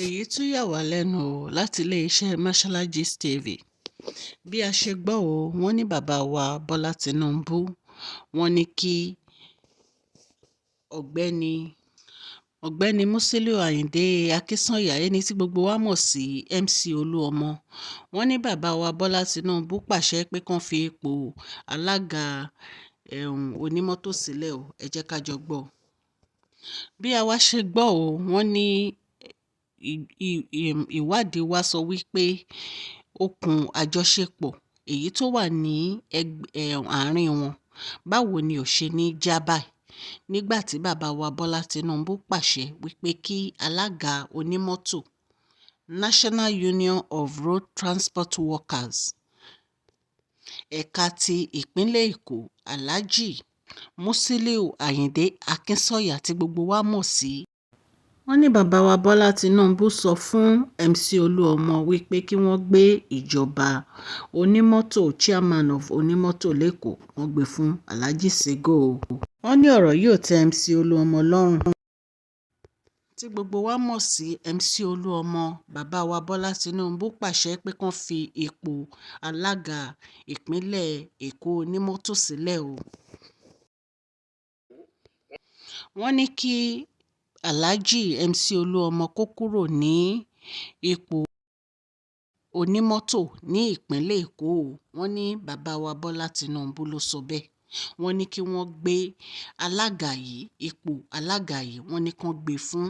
èyí tún yà wá lẹ́nu o láti iléeṣẹ́ Mashola Gist TV. Bí a ṣe gbọ́ o, wọ́n ní bàbá wa Bọ́lá Tinubu, wọ́n ní kí ọ̀gbẹ́ni Musiliu Ayinde Akínsànyà, ẹni tí gbogbo wa mọ̀ sí MC Oluomo, wọ́n ní bàbá wa Bọ́lá Tinubu pàṣẹ pé kán fi ipò alága onímọ́tò sílẹ̀ o. Ẹ jẹ́ ká jọ gbọ́. Bí a wá ṣe gbọ́ o, wọ́n ní ìwádìí wa sọ wípé okùn àjọṣepọ̀ èyí tó wà ní àárín wọn, báwo ni ò ṣe ní já báyìí nígbà tí bàbá wa Bọ́lá Tinubu pàṣẹ wípé kí alága onímọ́tò National Union of Road Transport Workers ẹ̀ka ti ìpínlẹ̀ Èkó, Alhaji Musiliu Ayinde Akínsànyà tí gbogbo wa mọ̀ sí. Wọ́n ní bàbá wa Bọ́lá Tinubu sọ fún MC Oluomo wípé kí wọ́n gbé ìjọba onímọ́tò chairman of onímọ́tò lẹ́kọ̀ọ́, wọ́n gbé fún Alhaji Sego. Wọ́n ní ọ̀rọ̀ yóò tẹ́ MC Oluomo lọ́rùn, tí gbogbo wa mọ̀ sí MC Oluomo. Bàbá wa Bọ́lá Tinubu pàṣẹ pé kán fi ipò alága ìpínlẹ̀ Èkó onímọ́tò sílẹ̀ o. Wọ́n ní kí Alhaji MC Oluomo kó kúrò ní ipò onímọ́tò ní ìpínlẹ̀ Èkó. Wọ́n ní bàbá wa Bọ́lá Tinubu ló sọ bẹ́ẹ̀. Wọ́n ní kí wọ́n gbé ipò alága yìí, wọ́n ní kán gbé fún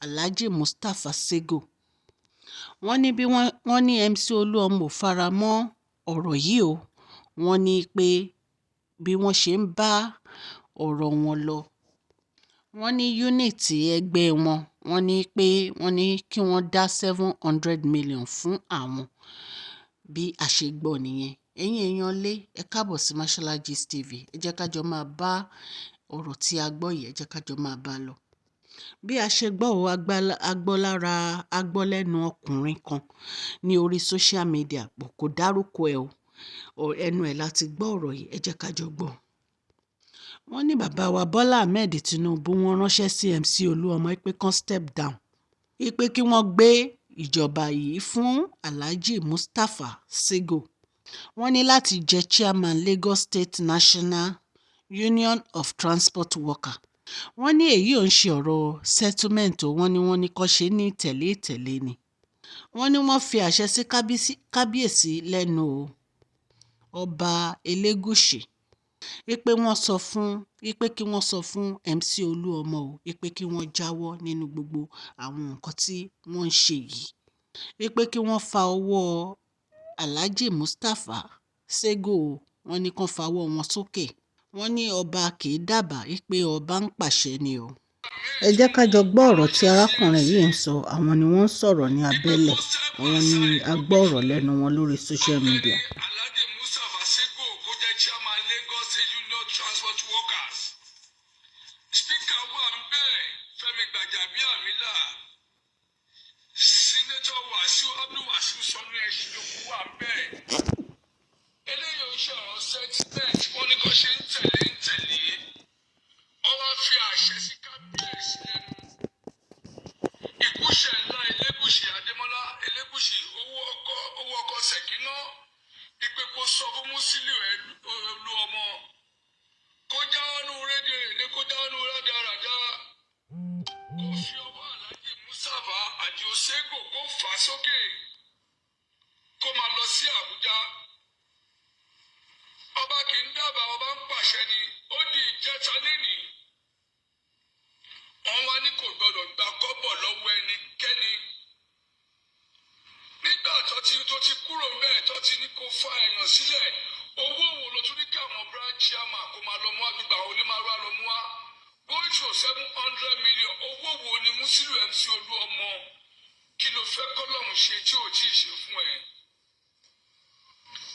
Alhaji Mustapha Sego. Wọ́n ní MC Oluomo fara mọ́ ọ̀rọ̀ yìí o. Wọ́n ní pé bí wọ́n ṣe ń bá ọ̀rọ̀ wọn lọ, wọ́n ní yúnìtì ẹgbẹ́ wọn, wọ́n ní kí wọ́n dá 700 million fún àwọn. Bí a ṣe gbọ́ nìyẹn. Ẹ̀yin èèyàn lé, ẹ káàbọ̀ sí Mashola Gist TV. Ẹ jẹ́ ká jọ máa bá ọ̀rọ̀ tí a gbọ́ yìí, ẹ jẹ́ ká jọ máa bá lọ. Bí a ṣe gbọ́ o, a gbọ́ lẹ́nu ọkùnrin kan ní orí social media, pọ̀ kò dárúkọ ẹ̀ o, ẹnu ẹ̀ láti gbọ́ ọ̀rọ̀ yìí, ẹ jẹ́ ká jọ gbọ́. Wọ́n ní bàbá wa Bọ́lá Ahmed Tinubu, wọ́n ránṣẹ́ sí MC Oluomo pé kán step down, pé kí wọ́n gbé ìjọba yìí fún Alhaji Mustapha Sego. Wọ́n ní láti jẹ́ chairman Lagos State National Union of Transport Workers. Wọ́n ní èyí ò ń ṣe ọ̀rọ̀ settlement o, wọ́n ní kán ṣe ní tẹ̀lé ni. Wọ́n ní wọ́n fi àṣẹ sí kábíyèsí lẹ́nu o, ọba Elégùṣì, wípé kí wọ́n sọ fún MC Oluomo o, wípé kí wọ́n jáwọ́ nínú gbogbo àwọn nǹkan tí wọ́n ń ṣe yìí, wípé kí wọ́n fa ọwọ́ Alhaji Mustapha Sego o. Wọ́n ní kán fa ọwọ́ wọn sókè. Wọ́n ní ọba kì í dábàá, wípé ọba ń pàṣẹ ni o. Ẹ jẹ́ ká jọ gbọ́ ọ̀rọ̀ tí arákùnrin yìí ń sọ. Àwọn ni wọ́n ń sọ̀rọ̀ ní abẹ́lẹ̀, àwọn ni a gbọ́ ọ̀rọ̀ lẹ́nu wọn lórí social media. Alhaji Mustapha Sego kó jẹ́ chairman Lagos State Union Transport Workers. Speaker wà ń bẹ̀, Fẹ́mi Gbàjàbíàmílà. Senator Wasiu Abdulwasiu Sanu Ẹ̀ṣinlókun wà ń bẹ̀. Eléyìí ò ń ṣọ̀rọ̀ settlement, wọ́n ní kó ṣe ń tẹ̀lé. Ọwọ́ fi àṣẹ sí kábíyèsí lẹ́nu. Ìkúṣẹ̀ ńlá Elégùṣì Adémọ́lá Elégùṣì owó ọkọ̀ Ṣẹ̀kínà, ìpè kó sọ fún Musiliu Oluomo kó jáwọ́ nù rédíò èdè, kó jáwọ́ nù rádaràdá, kó fi ọwọ́ Alhaji Mustapha Àjò Sego kó fà á sókè, kó máa lọ sí Àbújá. Ọba kì í dábàá, ọba ń pàṣẹ ni. Ó di ìjẹta lénìí. Wọ́n wá ní kò gbọdọ̀ gba kọ́bọ̀ lọ́wọ́ ẹnikẹ́ni. Nígbà tó ti kúrò bẹ́ẹ̀, tó ti ní kó fa èèyàn sílẹ̀, owó wo ló tún ní kí àwọn branch chairman kó máa lọ mú àgbègbè àwọn onímọ̀rọ̀ àlọ́ mú wá? Going to 700 million. Owó wo ni Musiliu MC Oluomo kí ló fẹ́ kọ́lọ́hún ṣe tí ò tí ì ṣe fún ẹ?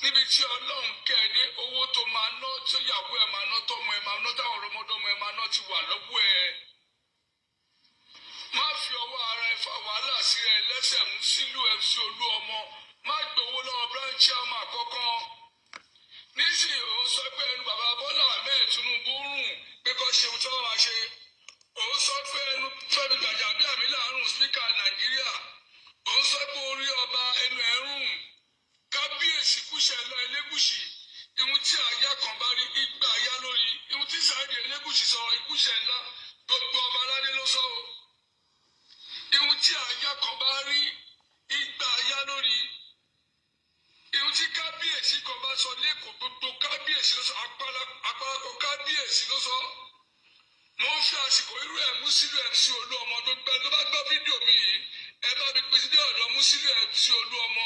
Níbi tí Ọlọ́run kẹ́ ẹ dé, owó tó máa ná, tó yàwó ẹ máa ná, tọ́mọ ẹ máa ná, táwọn ọmọdọ́mọ ẹ máa ná ti wà lọ́wọ́ ẹ. Má fi ọwọ́ ara ẹ fa wàhálà sí ẹ lẹ́sẹ̀. Musiliu MC Oluomo má gbowó lọ́wọ́ branch chairman kankan. Nísìnyí ó sọ pé ẹnu bàbá Bọ́lá Ahmed Tinubu rùn pé kó ṣe ohun tí wọ́n máa ṣe. òun sọ pé ẹnu Fẹ́mi Gbàjàbíàmílà àrùn spíkà Nàìjíríà òun sọ pé orí ọba ẹnu ẹ̀rùn kábíyèsí Kúṣẹ̀lọ Elégùṣì ihun tí àyà kan bá rí igba àyà lórí ihun tí Sáìdì Elégùṣì sọ Ìkúṣẹ̀lá gbogbo ọba aládé ló sọ o ihun tí àyà kan bá rí igba àyà lórí ihun tí kábíyèsí kan bá sọ lẹ́kọ̀ọ́ gbogbo kábíyèsí ló sọ àpárapọ̀ kábíyèsí ló sọ. Mo ń fi àsìkò irú ẹ̀ Musiliu MC Oluomo tó gbẹ tó bá gbọ́ fídíò mi yìí ẹ bá mi pèsè dé ọ̀dọ̀ Musiliu MC Oluomo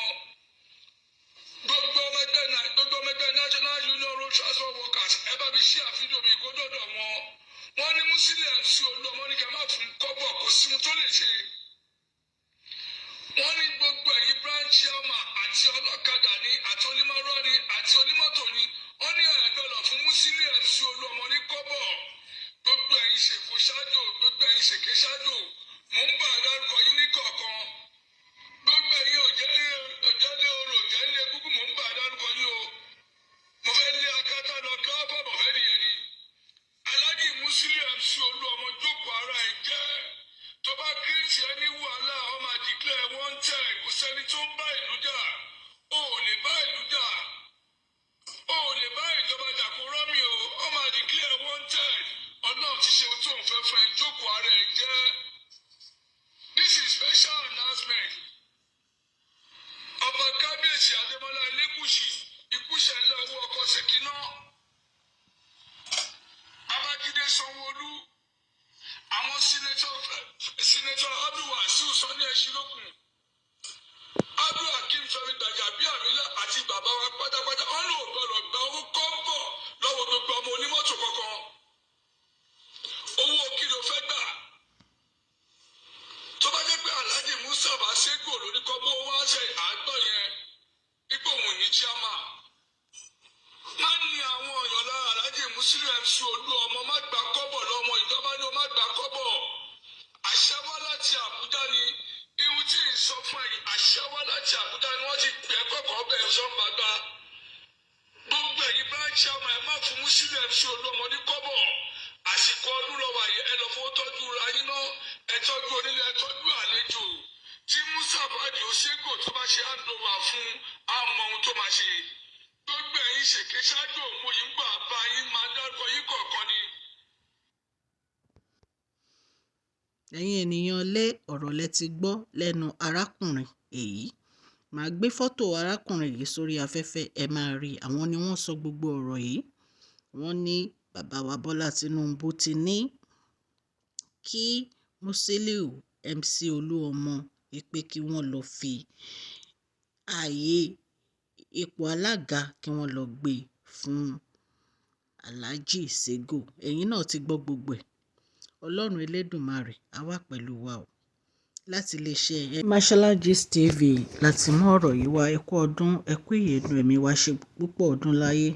gbogbo ọmọ ẹgbẹ́ National Union Road Transport Workers ẹ bá mi ṣí àfídíò mi kó dọ̀dọ̀ wọn. Wọ́n ní Musiliu MC Oluomo ní kẹ́ má fún kọ́bọ̀ kò sí ohun tó lè ṣe. Wọ́n ní gbogbo ẹ̀yin branch chairman àti ọlọ́kadà ni àti onímọ̀rọ̀ ni àti onímọ́tò ni wọ́n ní ẹ̀ẹ́dọ́lọ̀ fún Musiliu MC Oluomo ní kọ́bọ̀ gbogbo ẹ̀yin ṣèkó ṣáájò gbogbo ẹ̀yin ṣèké ṣáájò mò ń bá dárúkọ yín ní kọ̀ọ̀kan gbogbo ẹ̀yin òjẹ́lé orò òjẹ́lé gúgú mò ń bá dárúkọ yín o mo fẹ́ lé akátá lọ kí wọ́n bọ̀ fẹ́ nìyẹn ni Alhaji Musiliu MC Oluomo jókòó ara ẹ̀ jẹ́ tó bá kírètì ẹni wàhálà ọmọ àdìgbẹ́ wanted kò sẹ́ni tó ń bá ìlú jà o ò lè bá ìlú jà o ò lè bá ìjọba jà kó rọ́mì o ọmọ àdìgbẹ́ wanted Ọlọ́run ti ṣe ohun tó ń fẹ́ fún ẹ jókòó ara ẹ jẹ́. This is special announcement. Ọba kábíyèsí Adémọ́lá Elégùṣì Ìkúṣẹ̀lẹ̀ owó ọkọ̀ Ṣèkínà. Babájídé Sanwó-Olú. Àwọn sínétọ̀ Abdul Wasiu Sani Ẹ̀ṣinlókun. Abdul Hakeem Fẹ́mi Gbàjàbíàmílà àti bàbá wa pátápátá wọ́n lò gbọ́dọ̀ gba owó kọ́ńbọ̀ lọ́wọ́ gbogbo ọmọ onímọ́tò kankan. Owó kí ló fẹ́ gbà? Tó bá jẹ́ pé Alhaji Musa Basego lórí kọ́ bó wá ṣe àgbọ̀ yẹn ipò òun ní chairman. Má ní àwọn èèyàn lára Alhaji Musiliu MC Oluomo má gba kọ́bọ̀ lọ́wọ́ ìjọba ní o má gba kọ́bọ̀. Àṣẹ wá láti Àbújá ni ihun tí ì sọ fún ẹ̀yìn àṣẹ wá láti Àbújá ni wọ́n ti pè é kọ́kọ́ bẹ́ẹ̀ sọ́nbàgbà. Gbogbo ẹ̀yin bá ń chairman ẹ̀ má fún Musiliu MC Oluomo ní kọ́bọ̀. Àsìkò ọdún lọ́wọ́ àyè ẹ lọ fún tọ́jú ra yín náà ẹ tọ́jú onílé ẹ tọ́jú àlejò tí Musa Badi Osego tó bá ṣe handover fún àmọ́ ohun tó máa ṣe gbogbo ẹ̀yin ṣèké ṣáájú òun yìí ń gbà bá yín máa dárúkọ yín kọ̀ọ̀kan ni. ẹ̀yin ènìyàn lé ọ̀rọ̀ lẹ ti gbọ́ lẹ́nu arákùnrin èyí màá gbé fọ́tò arákùnrin yìí sórí afẹ́fẹ́ ẹ máa rí àwọn ni wọ́n sọ gbogbo ọ̀rọ̀ yìí wọ́n ní bàbá wa Bọ́lá Tinubu ti ní kí Musiliu MC Oluomo wípé kí wọ́n lọ fi ààyè ipò alága kí wọ́n lọ gbé fún Alhaji Sego ẹ̀yin náà ti gbọ́ gbogbo ẹ̀ Ọlọ́run Elédùmarè á wà pẹ̀lú wa o láti iléeṣẹ́ Mashola Gist TV láti mú ọ̀rọ̀ yìí wá ẹ kú ọdún ẹ kú ìyèdùn ẹ̀mí wá ṣe púpọ̀ ọdún láyé.